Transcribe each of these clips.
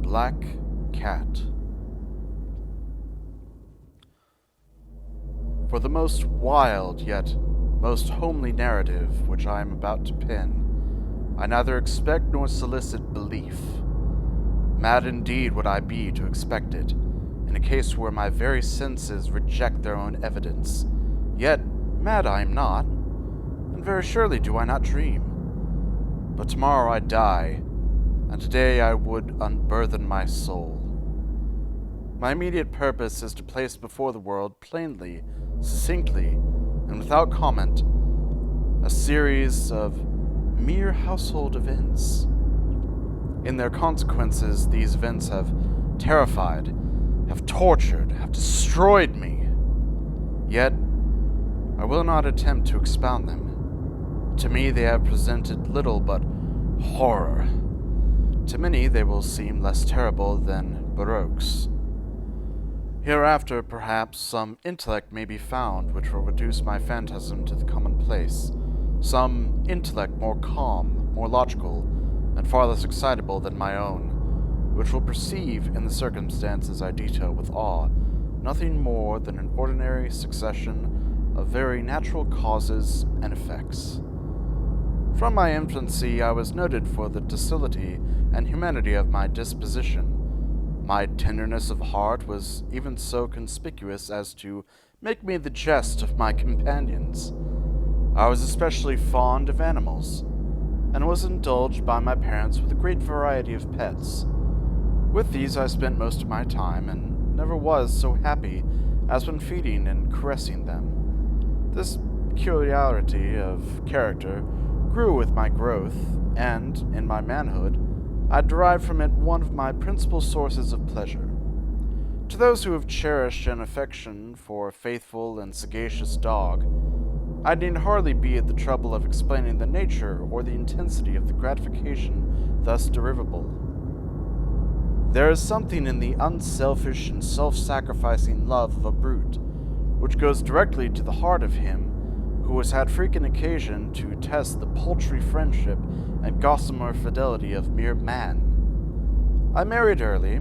Black Cat. For the most wild yet most homely narrative which I am about to pen, I neither expect nor solicit belief. Mad indeed would I be to expect it, in a case where my very senses reject their own evidence. Yet mad I am not, and very surely do I not dream. But tomorrow I die, and today I would unburthen my soul. My immediate purpose is to place before the world plainly, succinctly, and without comment, a series of mere household events. In their consequences, these events have terrified, have tortured, have destroyed me. Yet, I will not attempt to expound them. To me, they have presented little but horror. To many, they will seem less terrible than Baroque's. Hereafter, perhaps, some intellect may be found which will reduce my phantasm to the commonplace. Some intellect more calm, more logical, and far less excitable than my own, which will perceive in the circumstances I detail with awe nothing more than an ordinary succession of very natural causes and effects. From my infancy I was noted for the docility and humanity of my disposition. My tenderness of heart was even so conspicuous as to make me the jest of my companions. I was especially fond of animals, and was indulged by my parents with a great variety of pets. With these I spent most of my time, and never was so happy as when feeding and caressing them. This peculiarity of character grew with my growth, and, in my manhood, I derived from it one of my principal sources of pleasure. To those who have cherished an affection for a faithful and sagacious dog, I need hardly be at the trouble of explaining the nature or the intensity of the gratification thus derivable. There is something in the unselfish and self-sacrificing love of a brute, which goes directly to the heart of him who has had frequent occasion to test the paltry friendship and gossamer fidelity of mere man. I married early,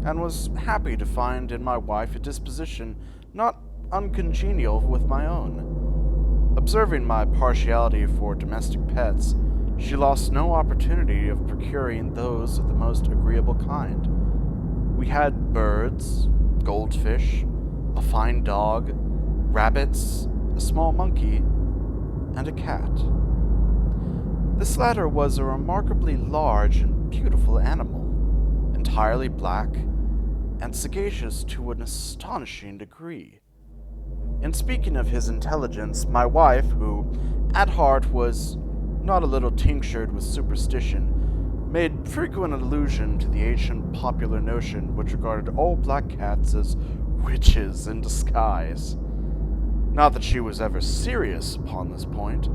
and was happy to find in my wife a disposition not uncongenial with my own. Observing my partiality for domestic pets, she lost no opportunity of procuring those of the most agreeable kind. We had birds, goldfish, a fine dog, rabbits, a small monkey, and a cat. This latter was a remarkably large and beautiful animal, entirely black, and sagacious to an astonishing degree. In speaking of his intelligence, my wife, who at heart was not a little tinctured with superstition, made frequent allusion to the ancient popular notion which regarded all black cats as witches in disguise. Not that she was ever serious upon this point,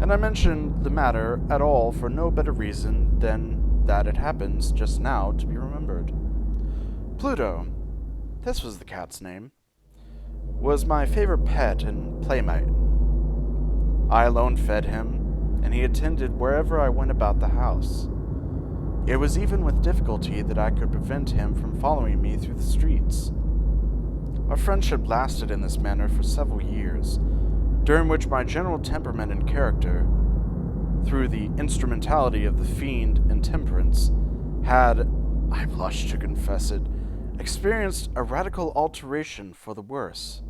and I mentioned the matter at all for no better reason than that it happens just now to be remembered. Pluto, this was the cat's name, was my favorite pet and playmate. I alone fed him, and he attended wherever I went about the house. It was even with difficulty that I could prevent him from following me through the streets. Our friendship lasted in this manner for several years, during which my general temperament and character, through the instrumentality of the fiend Intemperance, had, I blush to confess it, experienced a radical alteration for the worse.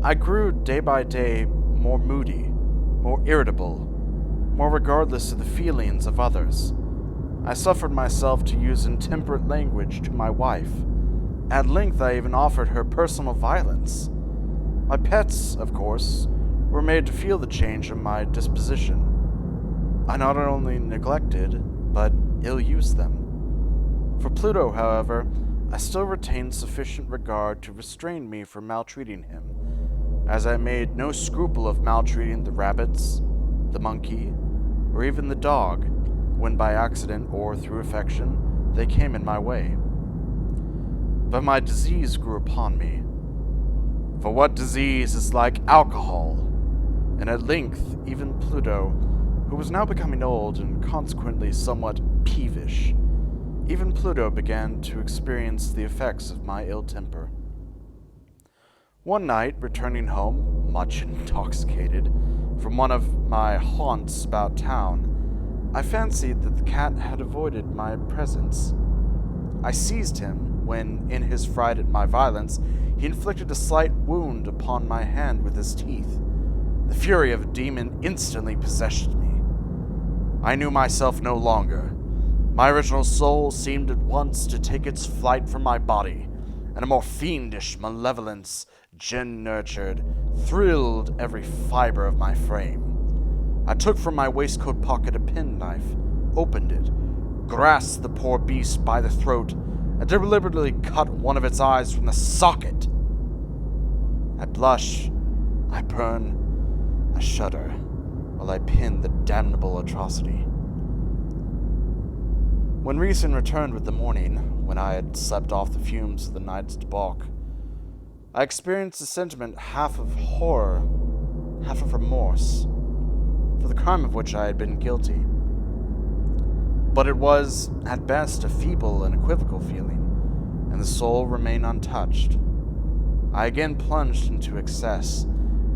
I grew day by day more moody, more irritable, more regardless of the feelings of others. I suffered myself to use intemperate language to my wife. At length I even offered her personal violence. My pets, of course, were made to feel the change in my disposition. I not only neglected, but ill-used them. For Pluto, however, I still retained sufficient regard to restrain me from maltreating him, as I made no scruple of maltreating the rabbits, the monkey, or even the dog, when by accident or through affection they came in my way. But my disease grew upon me. For what disease is like alcohol? And at length, even Pluto, who was now becoming old and consequently somewhat peevish, Even Pluto began to experience the effects of my ill temper. One night, returning home, much intoxicated, from one of my haunts about town, I fancied that the cat had avoided my presence. I seized him when, in his fright at my violence, he inflicted a slight wound upon my hand with his teeth. The fury of a demon instantly possessed me. I knew myself no longer. My original soul seemed at once to take its flight from my body, and a more fiendish malevolence, gin-nurtured, thrilled every fiber of my frame. I took from my waistcoat pocket a penknife, opened it, grasped the poor beast by the throat, and deliberately cut one of its eyes from the socket. I blush, I burn, I shudder, while I pin the damnable atrocity. When reason returned with the morning, when I had slept off the fumes of the night's debauch, I experienced a sentiment half of horror, half of remorse, for the crime of which I had been guilty. But it was, at best, a feeble and equivocal feeling, and the soul remained untouched. I again plunged into excess,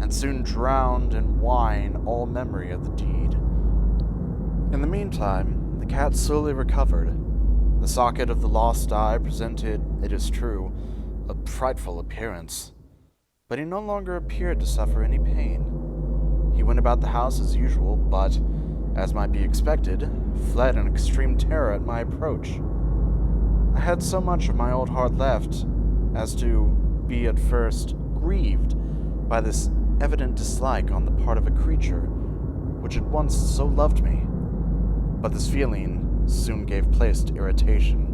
and soon drowned in wine all memory of the deed. In the meantime, the cat slowly recovered. The socket of the lost eye presented, it is true, a frightful appearance, but he no longer appeared to suffer any pain. He went about the house as usual, but, as might be expected, fled in extreme terror at my approach. I had so much of my old heart left as to be at first grieved by this evident dislike on the part of a creature which had once so loved me. But this feeling soon gave place to irritation.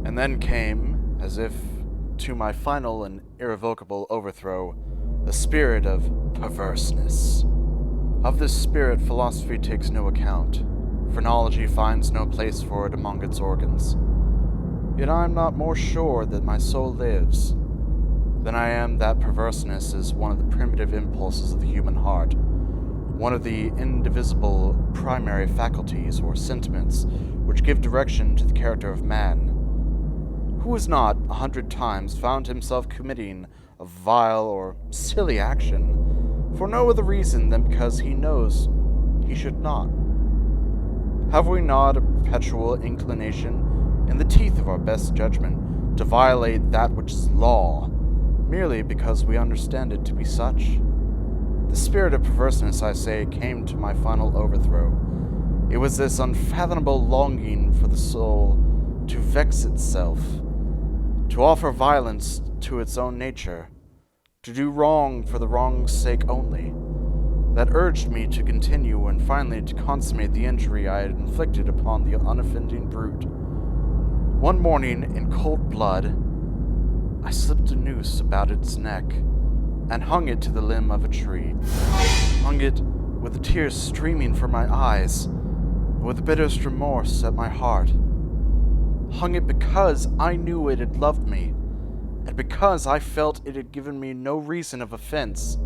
And then came, as if to my final and irrevocable overthrow, the spirit of perverseness. Of this spirit philosophy takes no account. Phrenology finds no place for it among its organs. Yet I am not more sure that my soul lives than I am that perverseness is one of the primitive impulses of the human heart, one of the indivisible primary faculties or sentiments which give direction to the character of man. Who has not, 100 times, found himself committing a vile or silly action for no other reason than because he knows he should not? Have we not a perpetual inclination, in the teeth of our best judgment, to violate that which is law, merely because we understand it to be such? The spirit of perverseness, I say, came to my final overthrow. It was this unfathomable longing for the soul to vex itself, to offer violence to its own nature, to do wrong for the wrong's sake only, that urged me to continue and finally to consummate the injury I had inflicted upon the unoffending brute. One morning, in cold blood, I slipped a noose about its neck and hung it to the limb of a tree. Hung it with the tears streaming from my eyes, and with the bitterest remorse at my heart. Hung it because I knew it had loved me, and because I felt it had given me no reason of offense.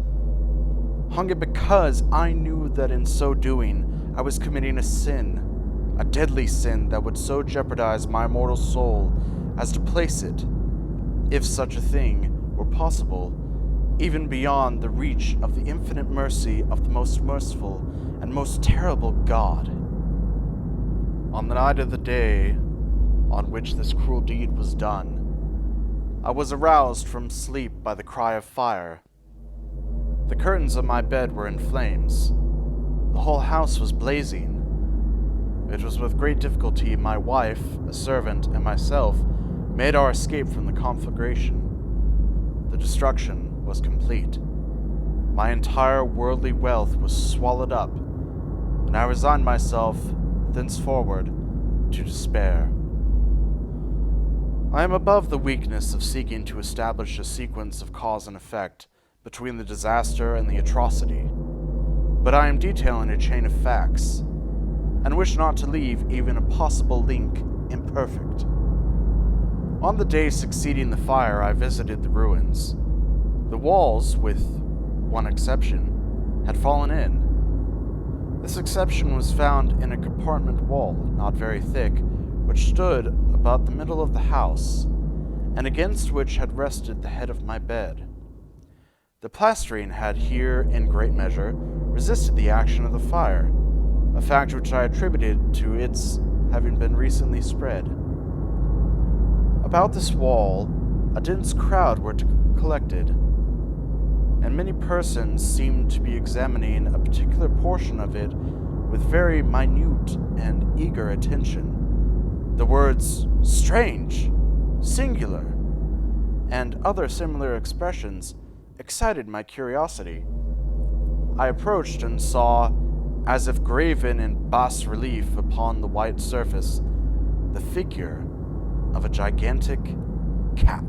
Hung it because I knew that in so doing I was committing a sin, a deadly sin that would so jeopardize my mortal soul as to place it, if such a thing were possible, even beyond the reach of the infinite mercy of the most merciful and most terrible God. On the night of the day on which this cruel deed was done, I was aroused from sleep by the cry of fire. The curtains of my bed were in flames. The whole house was blazing. It was with great difficulty my wife, a servant, and myself made our escape from the conflagration. The destruction was complete. My entire worldly wealth was swallowed up, and I resigned myself thenceforward to despair. I am above the weakness of seeking to establish a sequence of cause and effect between the disaster and the atrocity, but I am detailing a chain of facts, and wish not to leave even a possible link imperfect. On the day succeeding the fire, I visited the ruins. The walls, with one exception, had fallen in. This exception was found in a compartment wall, not very thick, which stood about the middle of the house, and against which had rested the head of my bed. The plastering had here, in great measure, resisted the action of the fire, a fact which I attributed to its having been recently spread. About this wall, a dense crowd were collected, and many persons seemed to be examining a particular portion of it with very minute and eager attention. The words "strange," "singular," and other similar expressions excited my curiosity. I approached and saw, as if graven in bas relief upon the white surface, the figure of a gigantic cat.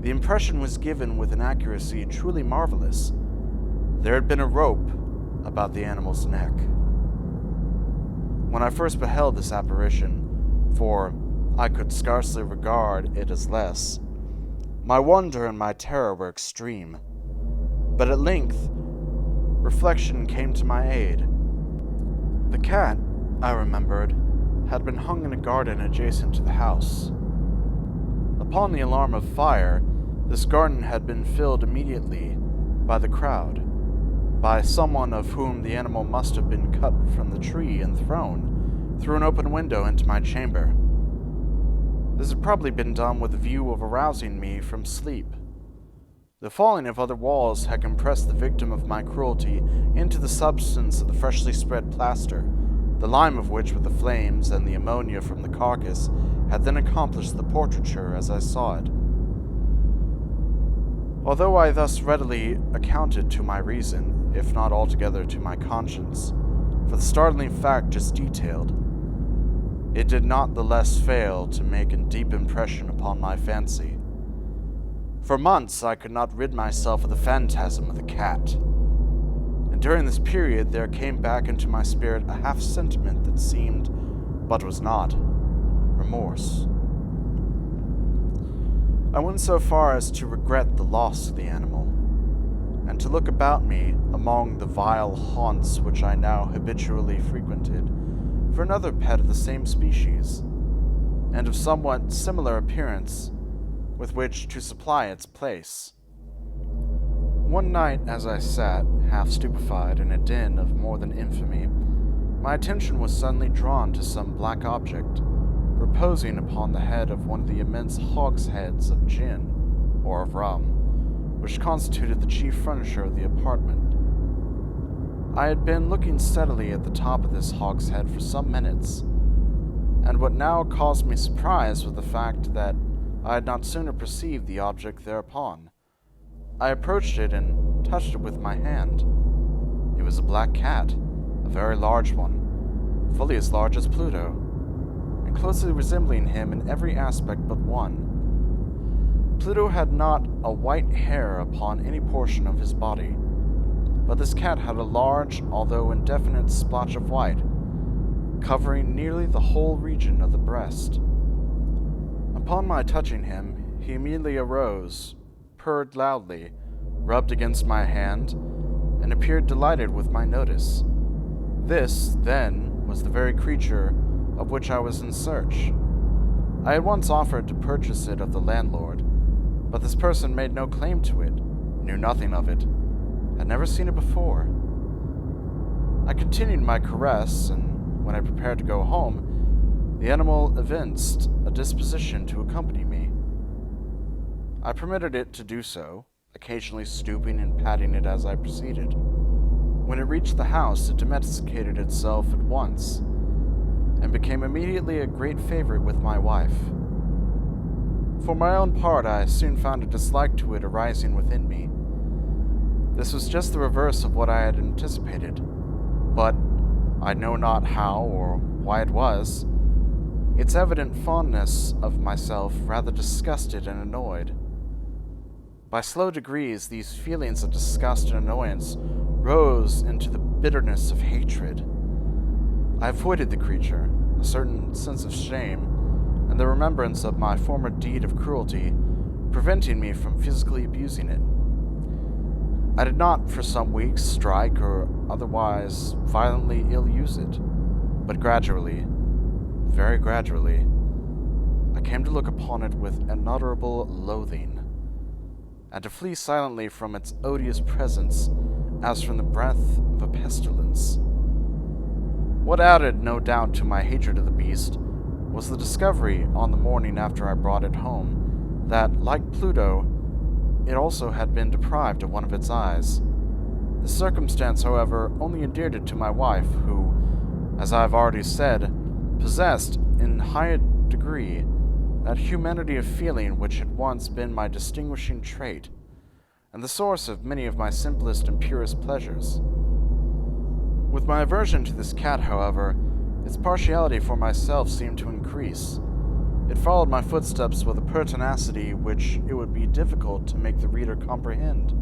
The impression was given with an accuracy truly marvelous. There had been a rope about the animal's neck. When I first beheld this apparition, for I could scarcely regard it as less, my wonder and my terror were extreme. But at length, reflection came to my aid. The cat, I remembered, had been hung in a garden adjacent to the house. Upon the alarm of fire, this garden had been filled immediately by the crowd, by someone of whom the animal must have been cut from the tree and thrown through an open window into my chamber. This had probably been done with the view of arousing me from sleep. The falling of other walls had compressed the victim of my cruelty into the substance of the freshly spread plaster, the lime of which, with the flames and the ammonia from the carcass, had then accomplished the portraiture as I saw it. Although I thus readily accounted to my reason, if not altogether to my conscience, for the startling fact just detailed, it did not the less fail to make a deep impression upon my fancy. For months I could not rid myself of the phantasm of the cat, and during this period there came back into my spirit a half sentiment that seemed, but was not, remorse. I went so far as to regret the loss of the animal, and to look about me among the vile haunts which I now habitually frequented for another pet of the same species, and of somewhat similar appearance, with which to supply its place. One night, as I sat, half stupefied, in a den of more than infamy, my attention was suddenly drawn to some black object reposing upon the head of one of the immense hogsheads of gin, or of rum, which constituted the chief furniture of the apartment. I had been looking steadily at the top of this hogshead for some minutes, and what now caused me surprise was the fact that I had not sooner perceived the object thereupon. I approached it and touched it with my hand. It was a black cat, a very large one, fully as large as Pluto, and closely resembling him in every aspect but one. Pluto had not a white hair upon any portion of his body, but this cat had a large, although indefinite, splotch of white, covering nearly the whole region of the breast. Upon my touching him, he immediately arose, purred loudly, rubbed against my hand, and appeared delighted with my notice. This, then, was the very creature of which I was in search. I had once offered to purchase it of the landlord, but this person made no claim to it, knew nothing of it, had never seen it before. I continued my caress, and when I prepared to go home, the animal evinced a disposition to accompany me. I permitted it to do so, occasionally stooping and patting it as I proceeded. When it reached the house, it domesticated itself at once, and became immediately a great favorite with my wife. For my own part, I soon found a dislike to it arising within me. This was just the reverse of what I had anticipated, but I know not how or why it was. Its evident fondness of myself rather disgusted and annoyed. By slow degrees, these feelings of disgust and annoyance rose into the bitterness of hatred. I avoided the creature, a certain sense of shame, and the remembrance of my former deed of cruelty, preventing me from physically abusing it. I did not, for some weeks, strike or otherwise violently ill-use it, but gradually, very gradually, I came to look upon it with unutterable loathing, and to flee silently from its odious presence as from the breath of a pestilence. What added, no doubt, to my hatred of the beast was the discovery, on the morning after I brought it home, that, like Pluto, it also had been deprived of one of its eyes. The circumstance, however, only endeared it to my wife, who, as I have already said, possessed, in high degree, that humanity of feeling which had once been my distinguishing trait, and the source of many of my simplest and purest pleasures. With my aversion to this cat, however, its partiality for myself seemed to increase. It followed my footsteps with a pertinacity which it would be difficult to make the reader comprehend.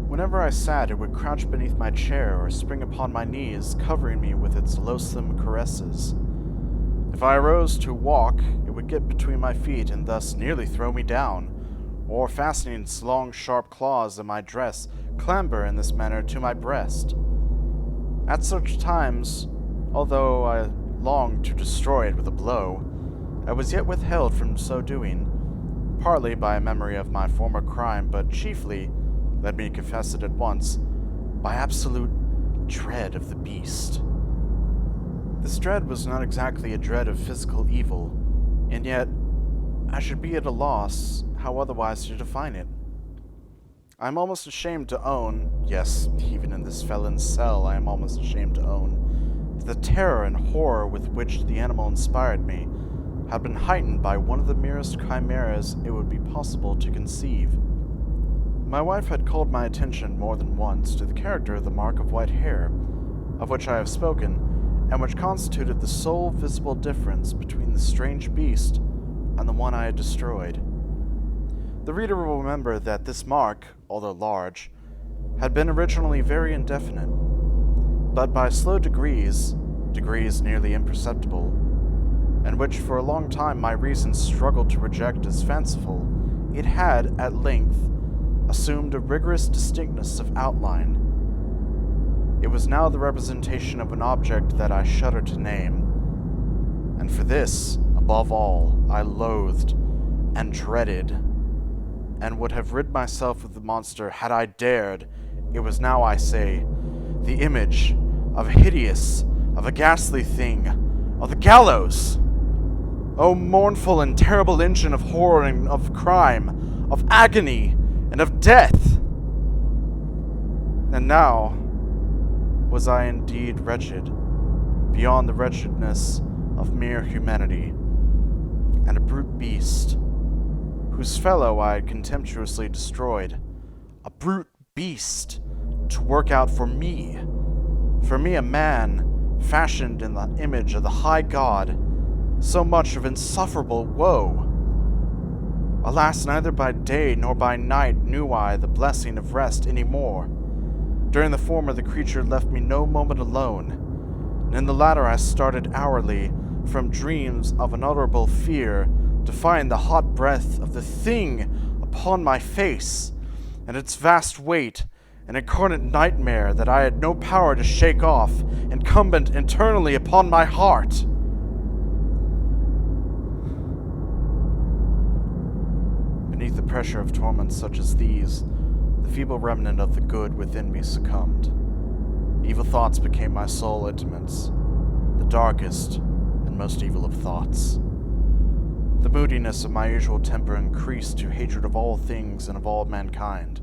Whenever I sat, it would crouch beneath my chair or spring upon my knees, covering me with its loathsome caresses. If I arose to walk, it would get between my feet and thus nearly throw me down, or, fastening its long, sharp claws in my dress, clamber in this manner to my breast. At such times, although I longed to destroy it with a blow, I was yet withheld from so doing, partly by a memory of my former crime, but chiefly, let me confess it at once, by absolute dread of the beast. This dread was not exactly a dread of physical evil, and yet I should be at a loss how otherwise to define it. I am almost ashamed to own, yes, even in this felon's cell I am almost ashamed to own, that the terror and horror with which the animal inspired me had been heightened by one of the merest chimeras it would be possible to conceive. My wife had called my attention more than once to the character of the mark of white hair, of which I have spoken, and which constituted the sole visible difference between the strange beast and the one I had destroyed. The reader will remember that this mark, although large, had been originally very indefinite, but by slow degrees nearly imperceptible, and which for a long time my reason struggled to reject as fanciful, it had, at length, assumed a rigorous distinctness of outline. It was now the representation of an object that I shudder to name, and for this, above all, I loathed and dreaded, and would have rid myself of the monster had I dared. It was now, I say, the image of a ghastly thing, of the gallows! O mournful and terrible engine of horror and of crime, of agony and of death! And now was I indeed wretched, beyond the wretchedness of mere humanity, and a brute beast, whose fellow I had contemptuously destroyed, a brute beast to work out for me a man fashioned in the image of the high God, so much of insufferable woe. Alas, neither by day nor by night knew I the blessing of rest any more. During the former the creature left me no moment alone, and in the latter I started hourly from dreams of unutterable fear to find the hot breath of the thing upon my face, and its vast weight, an incarnate nightmare that I had no power to shake off, incumbent internally upon my heart. Beneath the pressure of torments such as these, the feeble remnant of the good within me succumbed. Evil thoughts became my sole intimates, the darkest and most evil of thoughts. The moodiness of my usual temper increased to hatred of all things and of all mankind,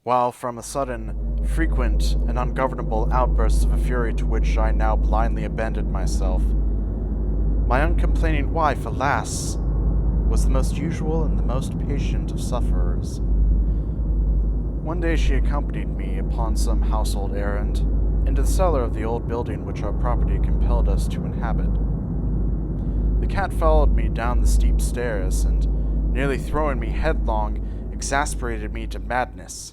while from a sudden, frequent, and ungovernable outbursts of a fury to which I now blindly abandoned myself, my uncomplaining wife, alas, was the most usual and the most patient of sufferers. One day she accompanied me upon some household errand into the cellar of the old building which our property compelled us to inhabit. The cat followed me down the steep stairs, and, nearly throwing me headlong, exasperated me to madness.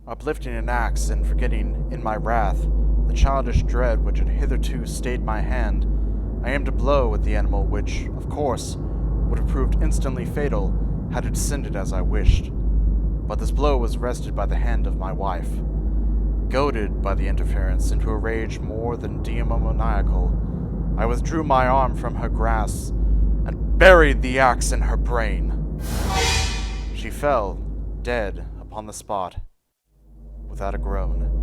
Uplifting an axe and forgetting, in my wrath, the childish dread which had hitherto stayed my hand, I aimed a blow at the animal which, of course, would have proved instantly fatal had it descended as I wished. But this blow was arrested by the hand of my wife. Goaded by the interference into a rage more than demoniacal, I withdrew my arm from her grasp and buried the axe in her brain. She fell, dead, upon the spot, without a groan.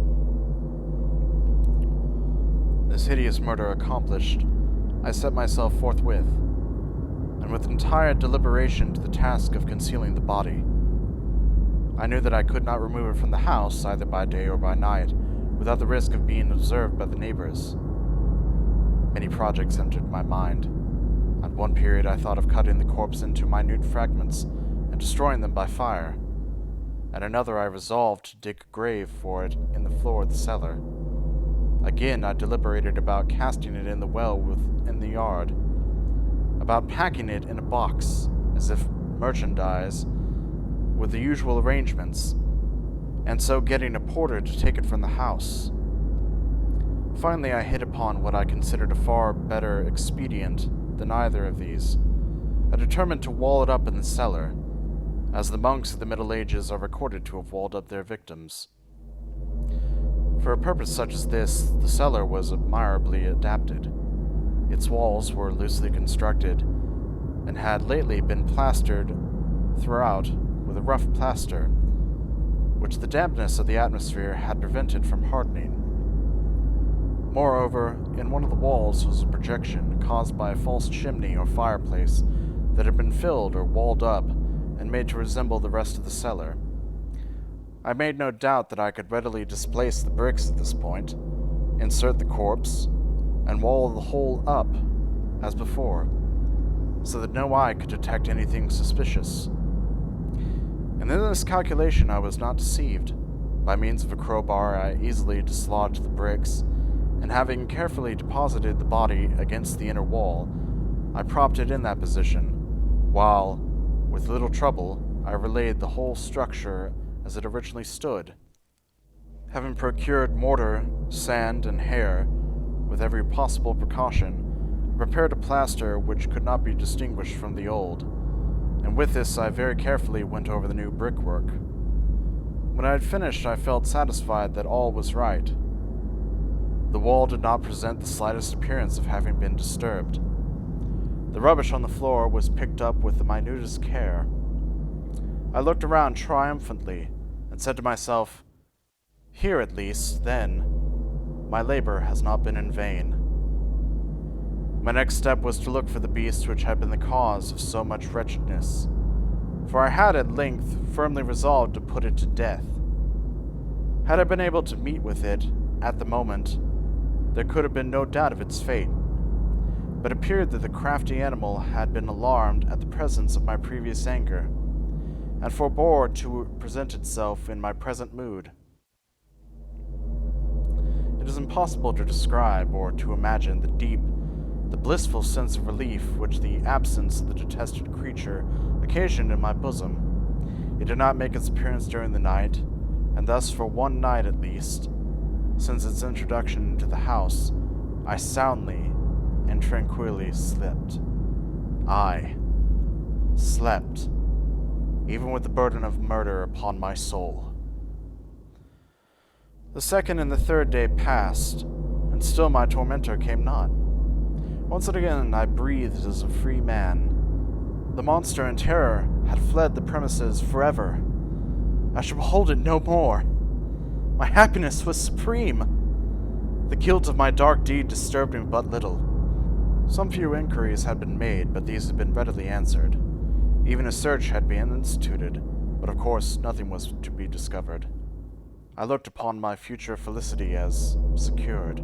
This hideous murder accomplished, I set myself forthwith, and with entire deliberation to the task of concealing the body. I knew that I could not remove it from the house, either by day or by night, without the risk of being observed by the neighbors. Many projects entered my mind. At one period I thought of cutting the corpse into minute fragments and destroying them by fire. At another I resolved to dig a grave for it in the floor of the cellar. Again I deliberated about casting it in the well within the yard, about packing it in a box, as if merchandise, with the usual arrangements, and so getting a porter to take it from the house. Finally, I hit upon what I considered a far better expedient than either of these. I determined to wall it up in the cellar, as the monks of the Middle Ages are recorded to have walled up their victims. For a purpose such as this, the cellar was admirably adapted. Its walls were loosely constructed, and had lately been plastered throughout with a rough plaster, which the dampness of the atmosphere had prevented from hardening. Moreover, in one of the walls was a projection caused by a false chimney or fireplace that had been filled or walled up and made to resemble the rest of the cellar. I made no doubt that I could readily displace the bricks at this point, insert the corpse, and wall the whole up as before, so that no eye could detect anything suspicious. And in this calculation I was not deceived. By means of a crowbar I easily dislodged the bricks, and having carefully deposited the body against the inner wall, I propped it in that position, while, with little trouble, I relaid the whole structure as it originally stood. Having procured mortar, sand, and hair, with every possible precaution, I prepared a plaster which could not be distinguished from the old, and with this I very carefully went over the new brickwork. When I had finished, I felt satisfied that all was right. The wall did not present the slightest appearance of having been disturbed. The rubbish on the floor was picked up with the minutest care. I looked around triumphantly and said to myself, "Here at least, then, my labor has not been in vain." My next step was to look for the beast which had been the cause of so much wretchedness, for I had at length firmly resolved to put it to death. Had I been able to meet with it at the moment, there could have been no doubt of its fate, but it appeared that the crafty animal had been alarmed at the presence of my previous anger, and forbore to present itself in my present mood. It is impossible to describe or to imagine the blissful sense of relief which the absence of the detested creature occasioned in my bosom. It did not make its appearance during the night, and thus for one night at least, since its introduction into the house, I soundly and tranquilly slept. I slept, even with the burden of murder upon my soul. The second and the third day passed, and still my tormentor came not. Once again I breathed as a free man. The monster in terror had fled the premises forever. I should behold it no more. My happiness was supreme. The guilt of my dark deed disturbed me but little. Some few inquiries had been made, but these had been readily answered. Even a search had been instituted, but of course nothing was to be discovered. I looked upon my future felicity as secured.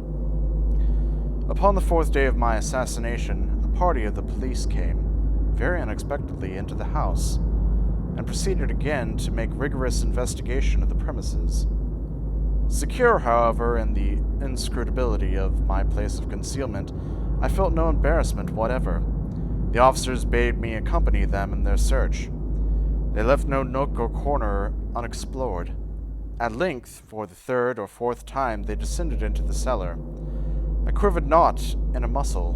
Upon the fourth day of my assassination, a party of the police came, very unexpectedly, into the house, and proceeded again to make rigorous investigation of the premises. Secure, however, in the inscrutability of my place of concealment, I felt no embarrassment whatever. The officers bade me accompany them in their search. They left no nook or corner unexplored. At length, for the third or fourth time, they descended into the cellar. I quivered not in a muscle.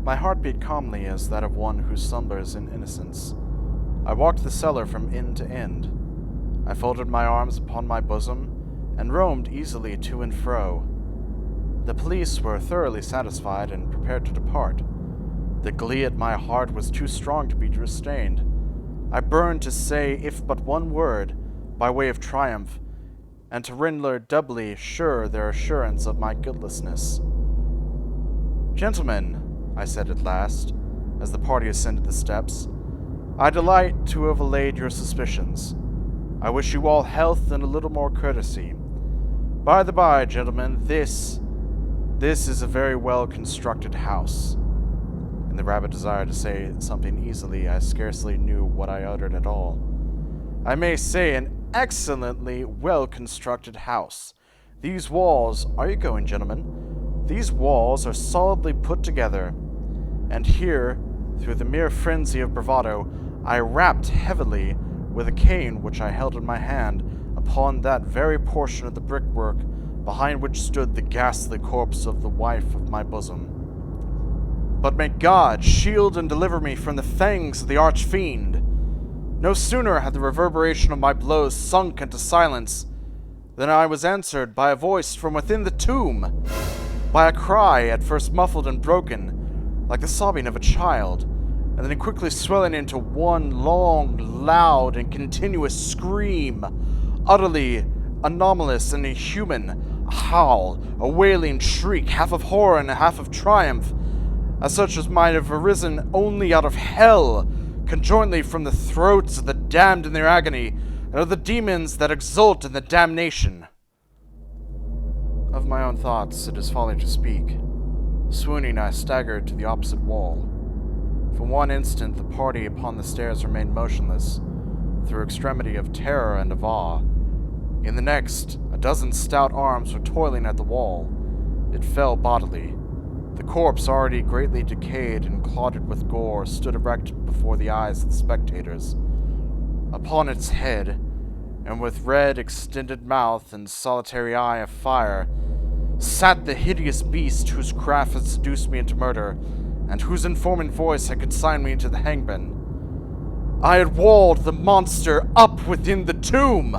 My heart beat calmly as that of one who slumbers in innocence. I walked the cellar from end to end. I folded my arms upon my bosom, and roamed easily to and fro. The police were thoroughly satisfied and prepared to depart. The glee at my heart was too strong to be restrained. I burned to say, if but one word, by way of triumph, and to render doubly sure their assurance of my guiltlessness. "Gentlemen," I said at last, as the party ascended the steps, "I delight to have allayed your suspicions. I wish you all health and a little more courtesy. By the by, gentlemen, this is a very well-constructed house." In the rabid desire to say something easily, I scarcely knew what I uttered at all. "I may say an excellently well-constructed house. These walls— are you going, gentlemen? These walls are solidly put together." And here, through the mere frenzy of bravado, I rapped heavily with a cane which I held in my hand upon that very portion of the brickwork behind which stood the ghastly corpse of the wife of my bosom. "But may God shield and deliver me from the fangs of the arch-fiend!" No sooner had the reverberation of my blows sunk into silence than I was answered by a voice from within the tomb, by a cry at first muffled and broken, like the sobbing of a child, and then quickly swelling into one long, loud, and continuous scream, utterly anomalous and inhuman, a howl, a wailing shriek, half of horror and half of triumph, as such as might have arisen only out of hell, conjointly from the throats of the damned in their agony, and of the demons that exult in the damnation. Of my own thoughts it is folly to speak. Swooning, I staggered to the opposite wall. For one instant the party upon the stairs remained motionless, through extremity of terror and of awe. In the next, a dozen stout arms were toiling at the wall. It fell bodily. The corpse, already greatly decayed and clotted with gore, stood erect before the eyes of the spectators. Upon its head, and with red extended mouth and solitary eye of fire, sat the hideous beast whose craft had seduced me into murder, and whose informant voice had consigned me into the hangman. I had walled the monster up within the tomb!